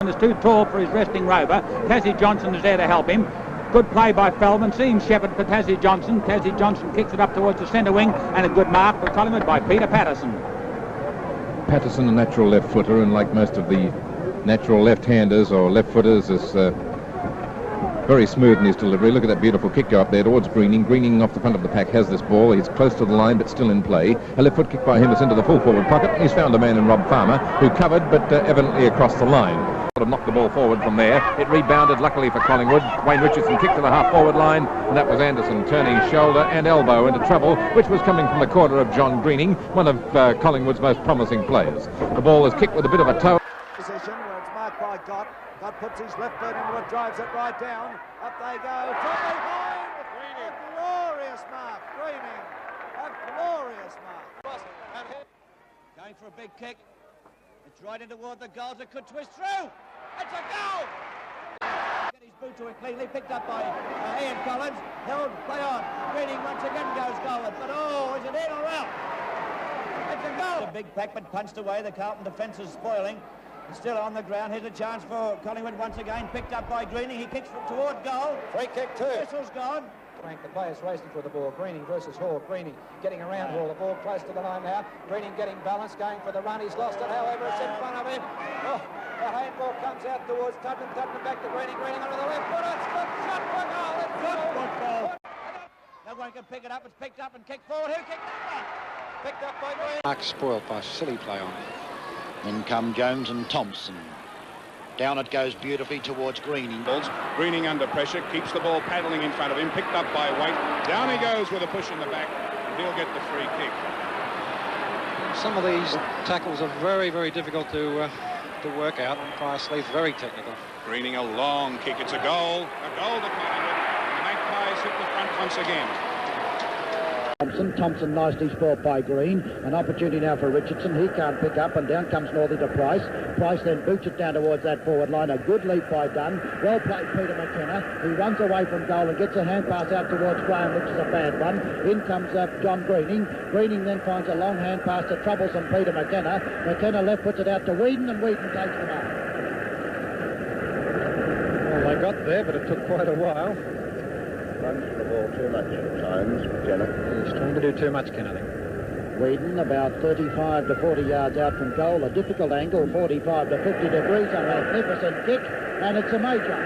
is too tall for his resting rover. Tassie Johnson is there to help him. Good play by Feldman, seeing Shepherd for Tassie Johnson. Tassie Johnson kicks it up towards the centre wing, and a good mark for Collingwood by Peter Patterson. Patterson, a natural left footer, and like most of the natural left-handers or left-footers, is very smooth in his delivery. Look at that beautiful kick go up there towards Greening. Greening off the front of the pack has this ball. He's close to the line but still in play. A left foot kick by him is into the full forward pocket. He's found a man in Rob Farmer who covered but evidently across the line. Sort of knocked the ball forward from there. It rebounded luckily for Collingwood. Wayne Richardson kicked to the half forward line, and that was Anderson turning shoulder and elbow into trouble, which was coming from the corner of John Greening, one of Collingwood's most promising players. The ball is kicked with a bit of a toe. Position where it's marked by Gott. Gott puts his left foot into it, drives it right down. Up they go. From behind. A glorious mark. Greening. A glorious mark. Going for a big kick. It's right in toward the goals. It could twist through. It's a goal. Get his boot to it cleanly. Picked up by Ian Collins. Held. Play on. Greening once again goes goal. But is it in or out? It's a goal. A big pack but punched away. The Carlton defence is spoiling. It's still on the ground. Here's a chance for Collingwood once again. Picked up by Greening. He kicks toward goal. Free kick too. Whistle's gone. Frank, the players racing for the ball. Greening versus Hall. Greening getting around Hall. The ball close to the line now. Greening getting balance, going for the run. He's lost it, however, it's in front of him. Oh, the handball comes out towards Tutton. Tutton back to Greening. Greening onto the left foot. It's good shot for goal. It's goal. No one can pick it up. It's picked up and kicked forward. Who kicked that one? Picked up by Greening. Mark spoiled by silly play on. In come Jones and Thompson. Down it goes beautifully towards Greening. Greening under pressure, keeps the ball paddling in front of him, picked up by Waite. Down he goes with a push in the back. He'll get the free kick. Some of these tackles are very, very difficult to work out, and Price-Leith very technical. Greening a long kick. It's a goal. A goal to Collingwood. The Magpies hit the front once again. Thompson nicely scored by Green. An opportunity now for Richardson. He can't pick up, and down comes Northey to Price. Price then boots it down towards that forward line. A good leap by Dunn. Well played Peter McKenna. He runs away from goal and gets a hand pass out towards Graham, which is a bad one. In comes John Greening. Greening then finds a long hand pass to troublesome Peter McKenna. McKenna left puts it out to Whedon, and Whedon takes the mark. Well, they got there, but it took quite a while. Runs the ball too much at times, Jenner. He's trying to do too much, Ken, I think. Whedon about 35 to 40 yards out from goal. A difficult angle, 45 to 50 degrees. A magnificent kick, and it's a major.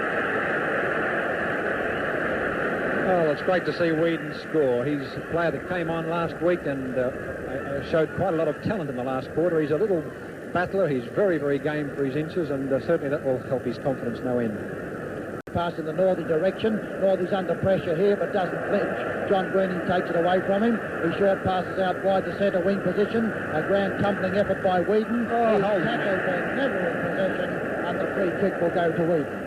Well, it's great to see Whedon score. He's a player that came on last week and showed quite a lot of talent in the last quarter. He's a little battler. He's very, very game for his inches, and certainly that will help his confidence no end. Pass in the Northey direction. Northey's under pressure here but doesn't flinch. John Greening takes it away from him. His short passes out wide to centre wing position. A grand tumbling effort by Whedon. His tackle but never in possession, and the free kick will go to Whedon.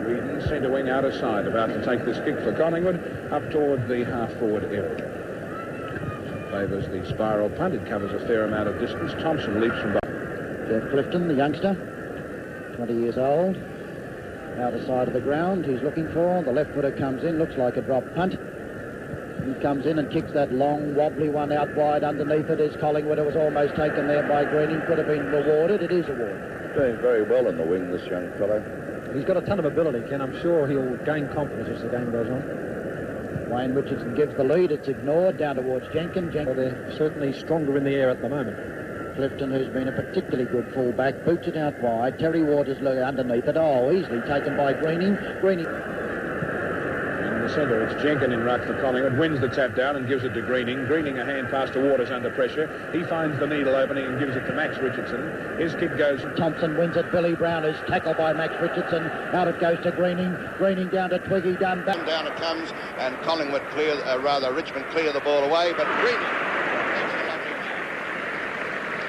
Whedon, centre wing out of side, about to take this kick for Collingwood up toward the half forward area. Favours the spiral punt. It covers a fair amount of distance. Thompson leaps from behind. Jeff Clifton, the youngster, 20 years old. Outer side of the ground, he's looking for. The left footer comes in, looks like a drop punt. He comes in and kicks that long, wobbly one out wide. Underneath it is Collingwood. It was almost taken there by Greening. Could have been rewarded. It is awarded. Doing very well in the wing, this young fellow. He's got a ton of ability, Ken. I'm sure he'll gain confidence as the game goes on. Wayne Richardson gives the lead. It's ignored. Down towards Jenkins. Well, they're certainly stronger in the air at the moment. Clifton, who's been a particularly good fullback, boots it out wide. Terry Waters underneath it. Oh, easily taken by Greening. Greening. In the centre, it's Jenkins in ruck for Collingwood. Wins the tap down and gives it to Greening. Greening a hand pass to Waters under pressure. He finds the needle opening and gives it to Max Richardson. His kick goes. Thompson wins it. Billy Brown is tackled by Max Richardson. Out it goes to Greening. Greening down to Twiggy. Down back. Down it comes, and Collingwood Richmond clear the ball away, but Greening.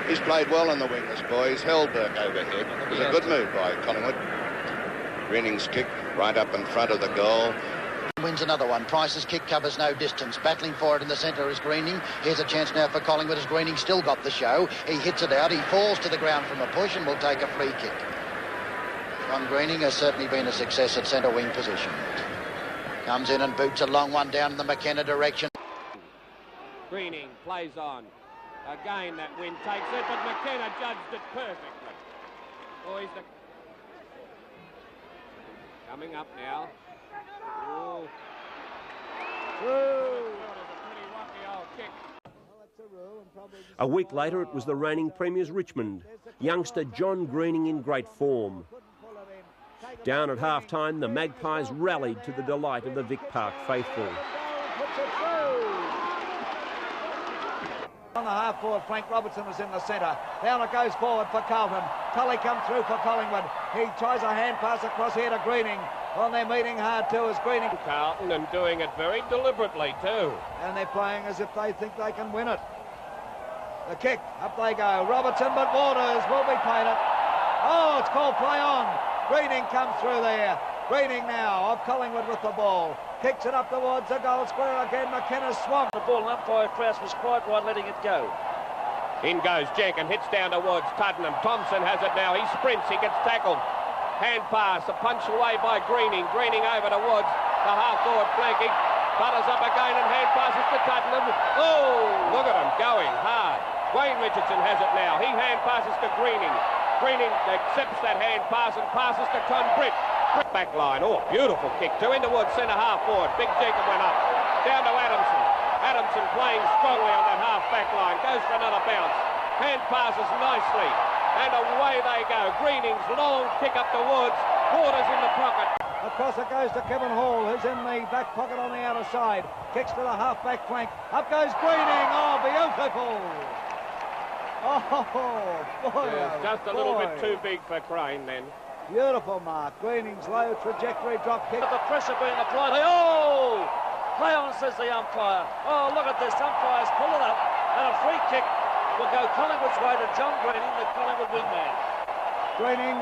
He's played well in the wing, this boy. He's held Burke overhead. It was a good move by Collingwood. Greening's kick right up in front of the goal. Wins another one. Price's kick covers no distance. Battling for it in the centre is Greening. Here's a chance now for Collingwood as Greening still got the show. He hits it out. He falls to the ground from a push and will take a free kick. John Greening has certainly been a success at centre wing position. Comes in and boots a long one down in the McKenna direction. Greening plays on. Again, that wind takes it, but McKenna judged it perfectly. Boys, coming up now. Ooh. A week later, it was the reigning premiers Richmond. Youngster John Greening in great form. Down at half-time, the Magpies rallied to the delight of the Vic Park faithful. On the half-forward, Frank Robertson is in the centre. Down it goes forward for Carlton. Tully comes through for Collingwood. He tries a hand pass across here to Greening. Well, they're meeting hard too as Greening. Carlton, and doing it very deliberately too. And they're playing as if they think they can win it. The kick, up they go. Robertson, but Waters will be paid it. Oh, it's called play on. Greening comes through there. Greening now of Collingwood with the ball. Kicks it up towards the goal square again. McKenna's swamped. The ball, umpire Krause was quite right letting it go. In goes Jenkin, hits down towards Tuddenham. Thompson has it now. He sprints, he gets tackled. Hand pass, a punch away by Greening. Greening over towards the half-forward flanking. Butters up again and hand passes to Tuddenham. Oh, look at him going hard. Wayne Richardson has it now. He hand passes to Greening. Greening accepts that hand pass and passes to Con Britt. Back line. Oh, beautiful kick too. In towards centre half forward. Big Jacob went up. Down to Adamson. Adamson playing strongly on that half back line. Goes for another bounce. Hand passes nicely. And away they go. Greening's long kick up towards Waters in the pocket. Across it goes to Kevin Hall, who's in the back pocket on the outer side. Kicks to the half-back flank. Up goes Greening. Oh, beautiful. Oh, boy. Yeah, just a little bit too big for Crane then. Beautiful mark. Greening's low trajectory drop kick. The pressure being applied. Oh! Play on, says the umpire. Oh, look at this. Umpires pull it up. And a free kick will go Collingwood's way to John Greening, the Collingwood wingman. Greening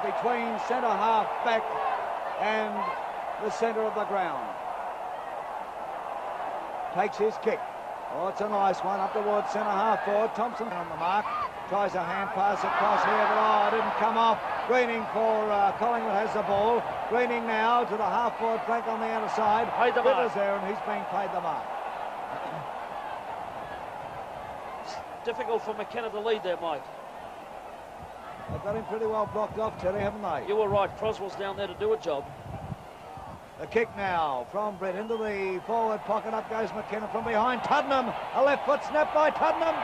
between centre half back and the centre of the ground. Takes his kick. Oh, it's a nice one up towards centre half forward. Thompson on the mark. Tries a hand pass across here, but oh, it didn't come off. Greening for Collingwood has the ball. Greening now to the half forward flank on the outer side. Paid the mark. Bitter's there, and he's being paid the mark. It's difficult for McKenna to lead there, Mike. They've got him pretty well blocked off, Terry, haven't they? You were right. Croswell's down there to do a job. The kick now from Brett into the forward pocket. Up goes McKenna from behind. Tuddenham, a left foot snap by Tuddenham.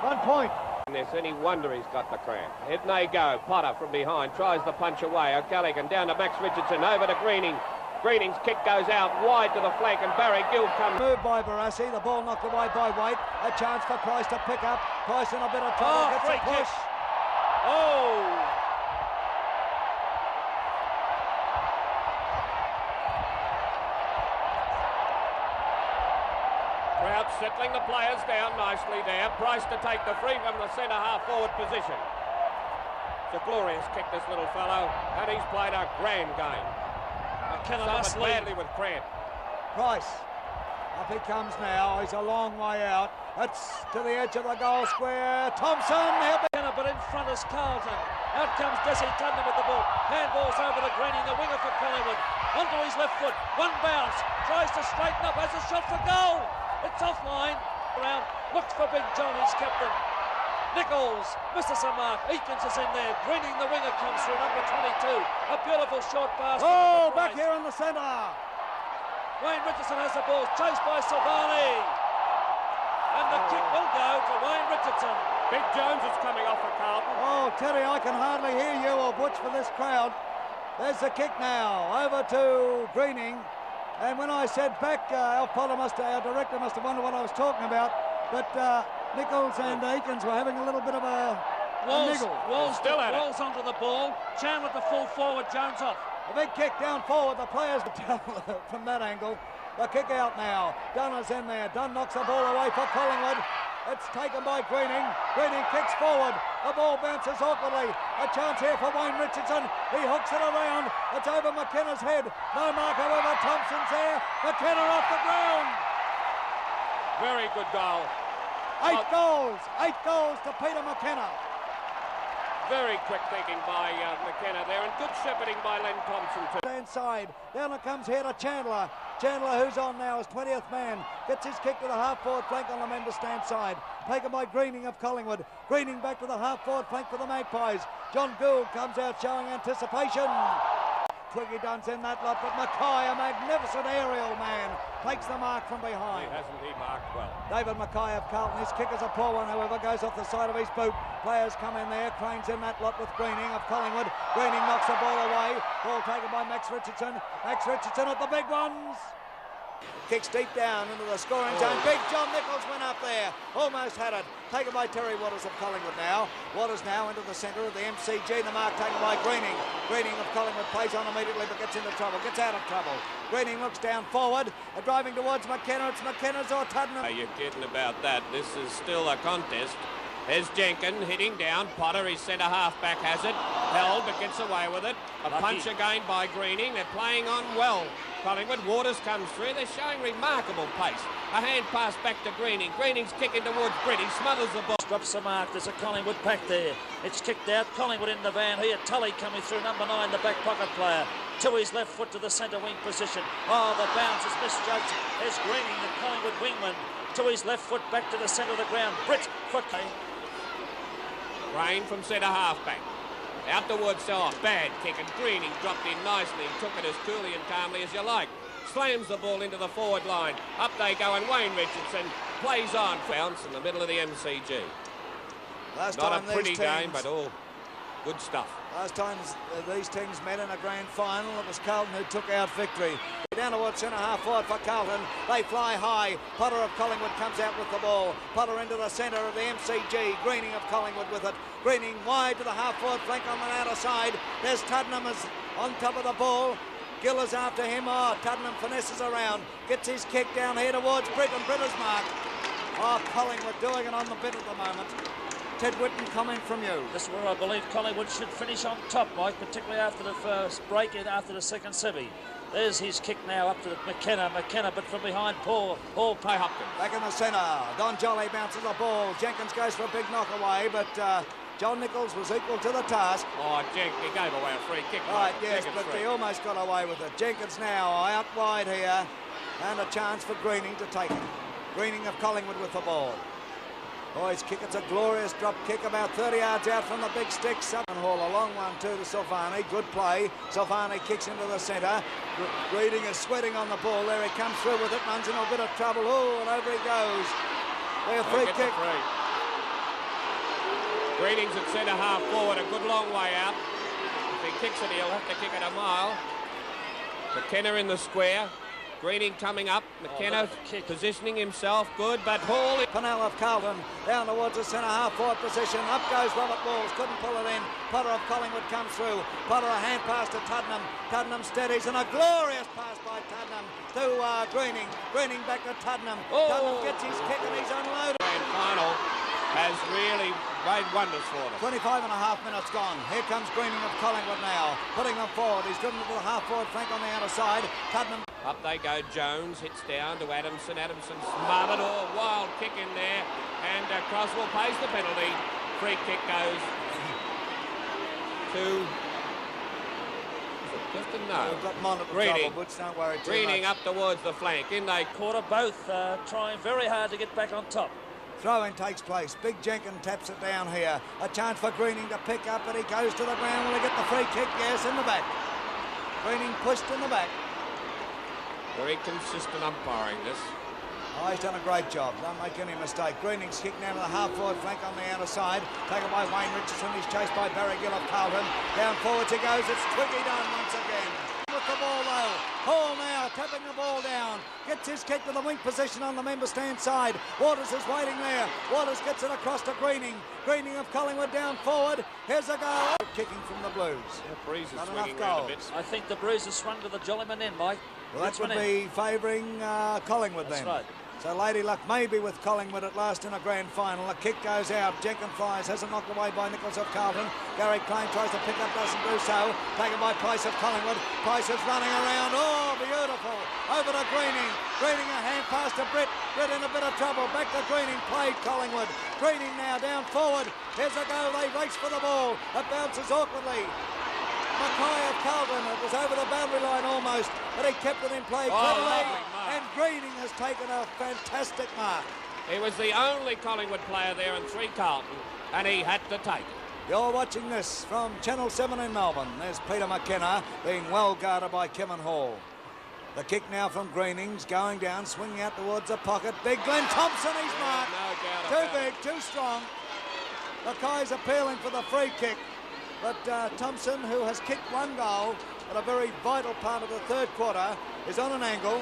1 point. There's any wonder he's got the cramp. In they go. Potter from behind tries the punch away. O'Callaghan down to Max Richardson over to Greening. Greening's kick goes out wide to the flank and Barry Gill comes. Moved by Barassi. The ball knocked away by Waite. A chance for Price to pick up. Price in a bit of trouble. Gets a push. Oh! Crowd settling the players down nicely there. Price to take the free from the centre half forward position. It's a glorious kick, this little fellow, and he's played a grand game. McKenna must lead. Badly with cramp. Price. Up he comes now. He's a long way out. It's to the edge of the goal square. Thompson. McKenna, but in front is Carlton. Out comes Desi Tuddenham with the ball. Handballs over to Greening, the winger for Collingwood. Onto his left foot. One bounce. Tries to straighten up. Has a shot for goal. It's offline. Around. Looks for Big John, his captain. Nichols misses a mark. Eakins is in there. Greening, the winger, comes through, number 22. A beautiful short pass. Oh, back here in the centre. Wayne Richardson has the ball. Chased by Silvani. And the kick will go to Wayne Richardson. Big Jones is coming off for Carlton. Oh, Terry, I can hardly hear you or Butch for this crowd. There's the kick now. Over to Greening. And when I said back, our director must have wondered what I was talking about. But Nichols and Eakins were having a little bit of a niggle. Walls onto the ball. Chandler to full forward, Jones off. A big kick down forward. The players from that angle. The kick out now. Dunn is in there. Dunn knocks the ball away for Collingwood. It's taken by Greening. Greening kicks forward. The ball bounces awkwardly. A chance here for Wayne Richardson. He hooks it around. It's over McKenna's head. No mark over Thompson's there. McKenna off the ground. Very good goal. 8 goals. 8 goals to Peter McKenna. Very quick thinking by McKenna there, and good shepherding by Len Thompson too. Inside. Down it comes here to Chandler. Chandler, who's on now, is 20th man. Gets his kick to the half-forward flank on the member stand side. Taken by Greening of Collingwood. Greening back to the half-forward flank for the Magpies. John Gould comes out showing anticipation. Twiggy Dunn's in that lot, but Mackay, a magnificent aerial man, takes the mark from behind. Hasn't he marked well? David Mackay of Carlton, his kick is a poor one, however, goes off the side of his boot. Players come in there, Crane's in that lot with Greening of Collingwood. Greening knocks the ball away. Ball taken by Max Richardson. Max Richardson at the big ones. Kicks deep down into the scoring zone. Big John Nichols went up there. Almost had it. Taken by Terry Waters of Collingwood now. Waters now into the centre of the MCG. The mark taken by Greening. Greening of Collingwood plays on immediately but gets into trouble. Gets out of trouble. Greening looks down forward. Driving towards McKenna. It's McKenna's or Tuddenham. Are you kidding about that? This is still a contest. There's Jenkins hitting down. Potter, his centre half-back, has it. Held but gets away with it. A punch again by Greening. They're playing on well. Collingwood, Waters comes through. They're showing remarkable pace. A hand pass back to Greening. Greening's kicking towards Britt. He smothers the ball. Drops the mark. There's a Collingwood pack there. It's kicked out. Collingwood in the van here. Tully coming through, number 9, the back pocket player. To his left foot to the centre wing position. Oh, the bounce is misjudged. There's Greening, the Collingwood wingman. To his left foot back to the centre of the ground. Britt foot. Rain from centre half-back. Out towards off. Bad kick, and Greening dropped in nicely and took it as coolly and calmly as you like. Slams the ball into the forward line. Up they go, and Wayne Richardson plays on. Bounce in the middle of the MCG. Last Not time a pretty these game, teams, but all good stuff. Last time these teams met in a grand final, it was Carlton who took out victory. Down towards centre half forward for Carlton. They fly high. Potter of Collingwood comes out with the ball. Potter into the centre of the MCG. Greening of Collingwood with it. Greening wide to the half forward flank on the outer side. There's Tuddenham is on top of the ball. Gill is after him. Oh, Tuddenham finesses around. Gets his kick down here towards Britt, and Britt is marked. Oh, Collingwood doing it on the bit at the moment. Ted Whitten, comment from you. This is where I believe Collingwood should finish on top, Mike, particularly after the first break and after the second semi. There's his kick now up to McKenna, but from behind Paul Hopkins. Back in the centre, Don Jolly bounces the ball. Jenkins goes for a big knock away, but John Nichols was equal to the task. Oh, Jenkins, he gave away a free kick. Right, yes, but he almost got away with it. Jenkins now out wide here, and a chance for Greening to take it. Greening of Collingwood with the ball. Oh, his kick, it's a glorious drop kick about 30 yards out from the big stick. Southern Hall, a long one too to Silvani. Good play. Silvani kicks into the centre. Greening is sweating on the ball. There he comes through with it, runs in a bit of trouble. Oh, and over he goes. There's a free kick. Greening's at centre half forward, a good long way out. If he kicks it, he'll have to kick it a mile. McKenna in the square. Greening coming up. McKenna positioning himself. Good, but Hall. Pennell of Carlton down towards the centre half forward position. Up goes Robert Walls. Couldn't pull it in. Potter of Collingwood comes through. Potter a hand pass to Tuddenham. Tuddenham steadies, and a glorious pass by Tuddenham to Greening. Greening back to Tuddenham. Tuddenham gets his kick and he's unloaded. And final has really made wonders for them. 25 and a half minutes gone. Here comes Greening of Collingwood now, putting them forward. He's driven to the half forward flank on the outer side. Tuddenham. Up they go. Jones hits down to Adamson. Adamson smothered. Oh, wild kick in there. And Croswell pays the penalty. Free kick goes to... Just a no. We've got Mont at the Greening. trouble, Butch, don't worry too Greening much. up towards the flank. In they... Quarter both trying very hard to get back on top. Throw-in takes place. Big Jenkins taps it down here. A chance for Greening to pick up, but he goes to the ground. Will he get the free kick? Yes, in the back. Greening pushed in the back. Very consistent umpiring this. Oh, he's done a great job. Don't make any mistake. Greening's kick now to the half-forward flank on the outer side. Taken by Wayne Richardson. He's chased by Barry Gill of Carlton. Down forwards he goes. It's Twiggy Dunn once again. With the ball though. Hall now tapping the ball down. Gets his kick to the wing position on the member stand side. Waters is waiting there. Waters gets it across to Greening. Greening of Collingwood down forward. Here's a goal. Kicking from the Blues. The breeze is Not swinging enough round a bit. I think the breeze has swung to the Jollyman end, Mike. Well, that would be favouring Collingwood then. That's right. So Lady Luck may be with Collingwood at last in a grand final. A kick goes out. Jenkins flies. Has it knocked away by Nichols of Carlton. Gary Klein tries to pick up, doesn't do so. Taken by Price of Collingwood. Price is running around. Oh, beautiful. Over to Greening. Greening a hand pass to Britt. Britt in a bit of trouble. Back to Greening. Played Collingwood. Greening now down forward. Here's a go. They race for the ball. It bounces awkwardly. Mackay of Carlton. It was over the boundary line almost, but he kept it in play cleverly. And Greening has taken a fantastic mark. He was the only Collingwood player there in 3 Carlton, and he had to take it. You're watching this from Channel 7 in Melbourne. There's Peter McKenna being well guarded by Kevin Hall. The kick now from Greening's going down, swinging out towards the pocket. Big Glenn Thompson, he's marked. No too big, too strong. Mackay's appealing for the free kick. But Thompson, who has kicked 1 goal at a very vital part of the 3rd quarter, is on an angle.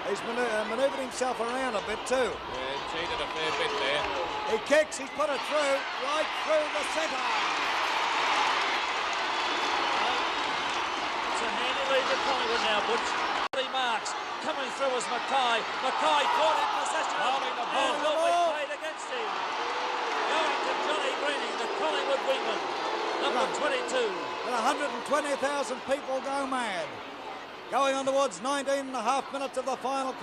He's manoeuvred himself around a bit too. Yeah, cheated a fair bit there. He kicks, he's put it through, right through the centre. It's a handy lead to Collingwood now, Butch. Marks coming through as Mackay. Mackay caught in possession. Holding the ball. And will be played against him. Going to Johnny Greening, the Collingwood wingman. Number 22. And 120,000 people go mad. Going on towards 19 and a half minutes of the final.